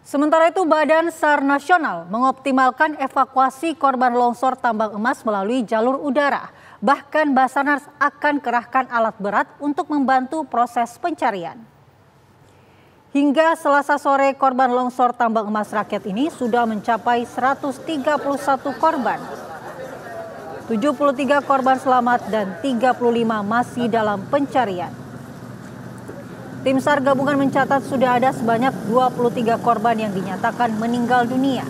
Sementara itu, Badan SAR Nasional mengoptimalkan evakuasi korban longsor tambang emas melalui jalur udara. Bahkan Basarnas akan kerahkan alat berat untuk membantu proses pencarian. Hingga Selasa sore, korban longsor tambang emas rakyat ini sudah mencapai 131 korban. 73 korban selamat dan 35 masih dalam pencarian. Tim SAR gabungan mencatat sudah ada sebanyak 23 korban yang dinyatakan meninggal dunia.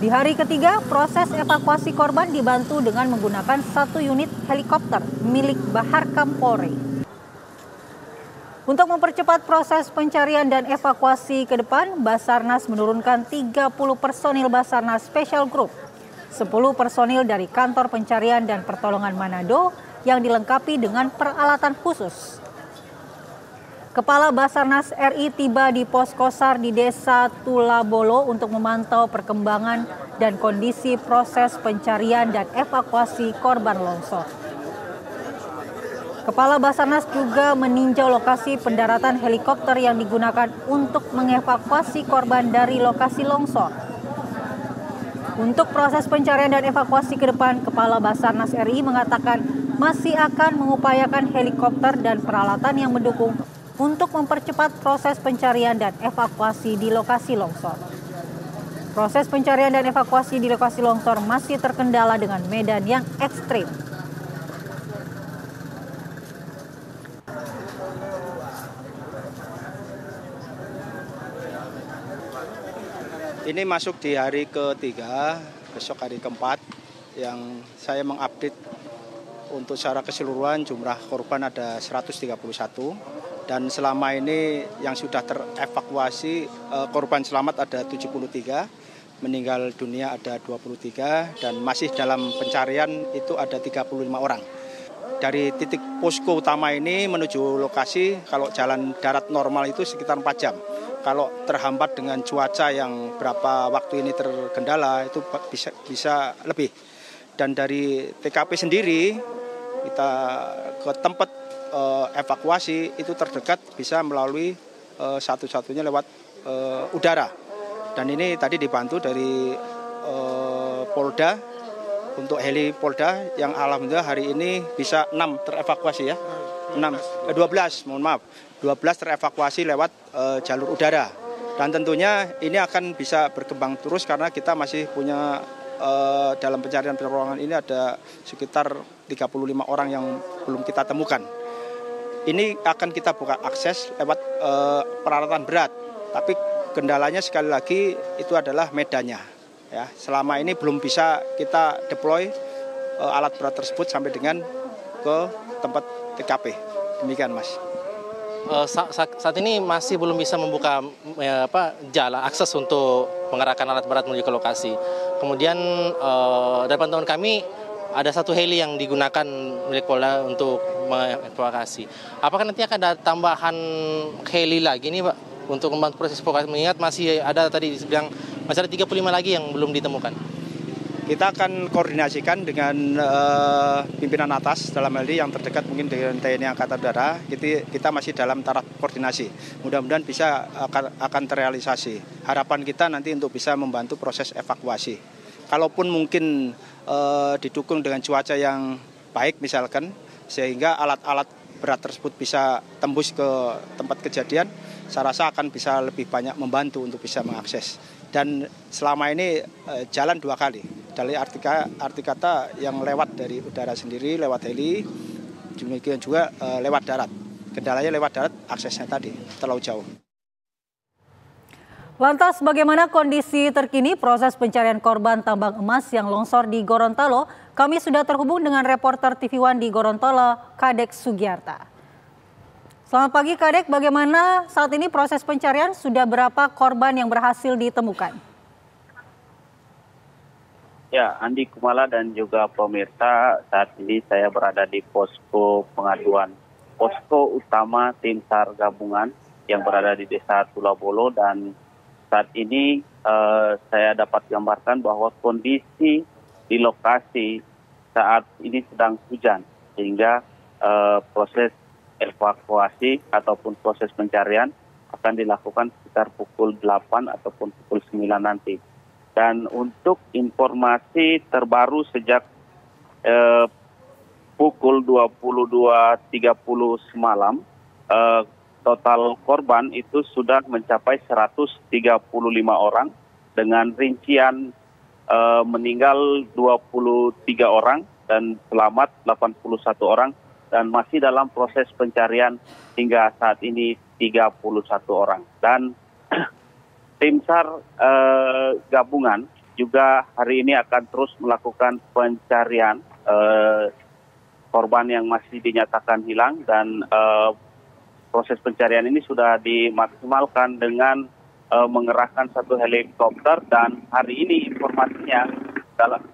Di hari ketiga, proses evakuasi korban dibantu dengan menggunakan 1 unit helikopter milik Baharkam Polri. Untuk mempercepat proses pencarian dan evakuasi ke depan, Basarnas menurunkan 30 personil Basarnas Special Group, 10 personil dari Kantor Pencarian dan Pertolongan Manado yang dilengkapi dengan peralatan khusus. Kepala Basarnas RI tiba di posko SAR di Desa Tulabolo untuk memantau perkembangan dan kondisi proses pencarian dan evakuasi korban longsor. Kepala Basarnas juga meninjau lokasi pendaratan helikopter yang digunakan untuk mengevakuasi korban dari lokasi longsor. Untuk proses pencarian dan evakuasi ke depan, Kepala Basarnas RI mengatakan masih akan mengupayakan helikopter dan peralatan yang mendukung untuk mempercepat proses pencarian dan evakuasi di lokasi longsor. Proses pencarian dan evakuasi di lokasi longsor masih terkendala dengan medan yang ekstrim. Ini masuk di hari ketiga, besok hari keempat, yang saya mengupdate untuk secara keseluruhan jumlah korban ada 131. Dan selama ini yang sudah terevakuasi korban selamat ada 73, meninggal dunia ada 23, dan masih dalam pencarian itu ada 35 orang. Dari titik posko utama ini menuju lokasi, kalau jalan darat normal itu sekitar 4 jam. Kalau terhambat dengan cuaca yang berapa waktu ini terkendala itu bisa lebih. Dan dari TKP sendiri kita ke tempat evakuasi itu terdekat bisa melalui satu-satunya lewat udara. Dan ini tadi dibantu dari Polda untuk heli Polda yang alhamdulillah hari ini bisa 6 terevakuasi ya. 12 terevakuasi lewat jalur udara. Dan tentunya ini akan bisa berkembang terus karena kita masih punya dalam pencarian pertolongan ini ada sekitar 35 orang yang belum kita temukan. Ini akan kita buka akses lewat peralatan berat, tapi kendalanya sekali lagi itu adalah medannya. Ya, selama ini belum bisa kita deploy alat berat tersebut sampai dengan ke tempat TKP. Demikian, Mas. Saat ini masih belum bisa membuka jalan akses untuk mengarahkan alat berat menuju ke lokasi. Kemudian dari pantauan kami ada 1 heli yang digunakan milik Polda untuk mengevakuasi. Apakah nanti akan ada tambahan heli lagi nih, Pak, untuk membantu proses evakuasi? Mengingat masih ada tadi dibilang masih ada 35 lagi yang belum ditemukan. Kita akan koordinasikan dengan pimpinan atas dalam hal ini yang terdekat mungkin dengan TNI Angkatan Udara. Kita masih dalam taraf koordinasi. Mudah-mudahan bisa akan terrealisasi. Harapan kita nanti untuk bisa membantu proses evakuasi. Kalaupun mungkin didukung dengan cuaca yang baik misalkan, sehingga alat-alat berat tersebut bisa tembus ke tempat kejadian, saya rasa akan bisa lebih banyak membantu untuk bisa mengakses. Dan selama ini jalan 2 kali. Dari arti kata yang lewat dari udara sendiri, lewat heli, demikian juga lewat darat. Kendalanya lewat darat, aksesnya tadi terlalu jauh. Lantas bagaimana kondisi terkini proses pencarian korban tambang emas yang longsor di Gorontalo? Kami sudah terhubung dengan reporter TV One di Gorontalo, Kadek Sugiyarta. Selamat pagi Kadek, bagaimana saat ini proses pencarian? Sudah berapa korban yang berhasil ditemukan? Ya, Andi Kumala dan juga pemirsa, saat ini saya berada di posko pengaduan. Posko utama tim SAR gabungan yang berada di Desa Tulabolo, dan saat ini saya dapat gambarkan bahwa kondisi di lokasi saat ini sedang hujan, sehingga proses evakuasi ataupun proses pencarian akan dilakukan sekitar pukul 8 ataupun pukul 9 nanti. Dan untuk informasi terbaru sejak pukul 22.30 semalam, total korban itu sudah mencapai 135 orang dengan rincian meninggal 23 orang dan selamat 81 orang dan masih dalam proses pencarian hingga saat ini 31 orang. Dan tim SAR gabungan juga hari ini akan terus melakukan pencarian korban yang masih dinyatakan hilang dan proses pencarian ini sudah dimaksimalkan dengan mengerahkan satu helikopter dan hari ini informasinya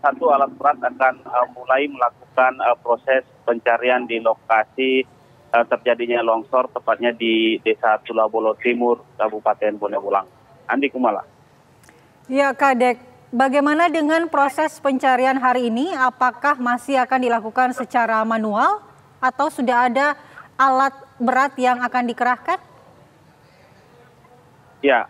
satu alat berat akan mulai melakukan proses pencarian di lokasi terjadinya longsor tepatnya di Desa Tulabolo Timur, Kabupaten Bone Bolang. Andi Kumala. Ya, Kadek, bagaimana dengan proses pencarian hari ini? Apakah masih akan dilakukan secara manual atau sudah ada alat berat yang akan dikerahkan? Ya,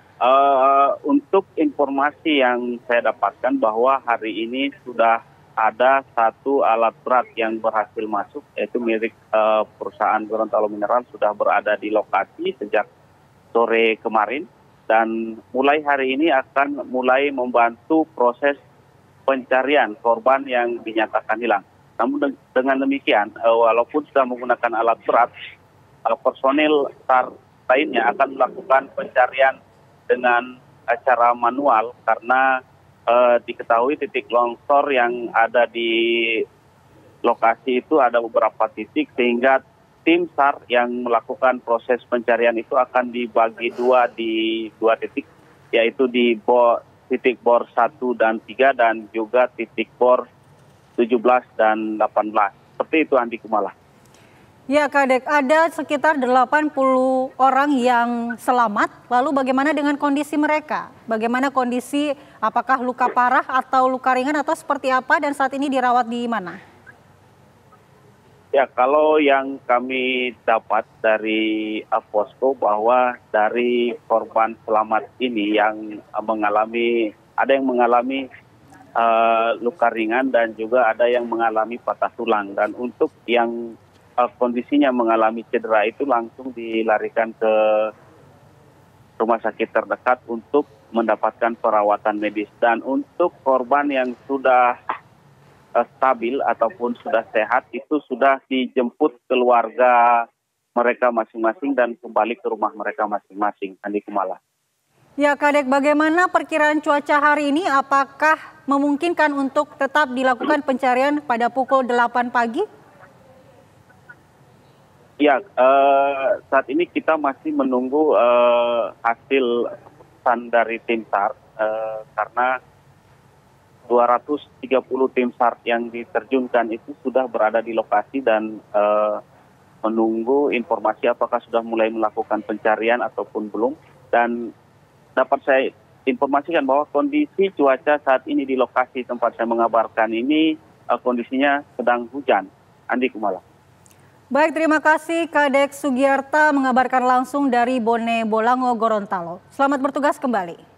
untuk informasi yang saya dapatkan bahwa hari ini sudah ada satu alat berat yang berhasil masuk, yaitu milik perusahaan Gorontalo Mineral, sudah berada di lokasi sejak sore kemarin. Dan mulai hari ini akan mulai membantu proses pencarian korban yang dinyatakan hilang. Namun dengan demikian, walaupun sudah menggunakan alat berat, personil SAR lainnya akan melakukan pencarian dengan cara manual karena diketahui titik longsor yang ada di lokasi itu ada beberapa titik sehingga tim SAR yang melakukan proses pencarian itu akan dibagi di dua titik, yaitu di titik bor 1 dan 3 dan juga titik bor 17 dan 18. Seperti itu, Andi Kumala. Ya, Kadek, ada sekitar 80 orang yang selamat. Lalu bagaimana dengan kondisi mereka? Bagaimana kondisi, apakah luka parah atau luka ringan atau seperti apa dan saat ini dirawat di mana? Ya, kalau yang kami dapat dari posko bahwa dari korban selamat ini yang ada yang mengalami luka ringan dan juga ada yang mengalami patah tulang. Dan untuk yang kondisinya mengalami cedera itu langsung dilarikan ke rumah sakit terdekat untuk mendapatkan perawatan medis. Dan untuk korban yang sudah stabil ataupun sudah sehat itu sudah dijemput keluarga mereka masing-masing dan kembali ke rumah mereka masing-masing. Andi Kumala. Ya, Kadek, bagaimana perkiraan cuaca hari ini? Apakah memungkinkan untuk tetap dilakukan pencarian pada pukul 8 pagi? Ya, saat ini kita masih menunggu hasil pesan dari tim SAR karena 230 tim SAR yang diterjunkan itu sudah berada di lokasi dan menunggu informasi apakah sudah mulai melakukan pencarian ataupun belum. Dan dapat saya informasikan bahwa kondisi cuaca saat ini di lokasi tempat saya mengabarkan ini kondisinya sedang hujan. Andi Kumala. Baik, terima kasih Kadek Sugiarta mengabarkan langsung dari Bone Bolango, Gorontalo. Selamat bertugas kembali.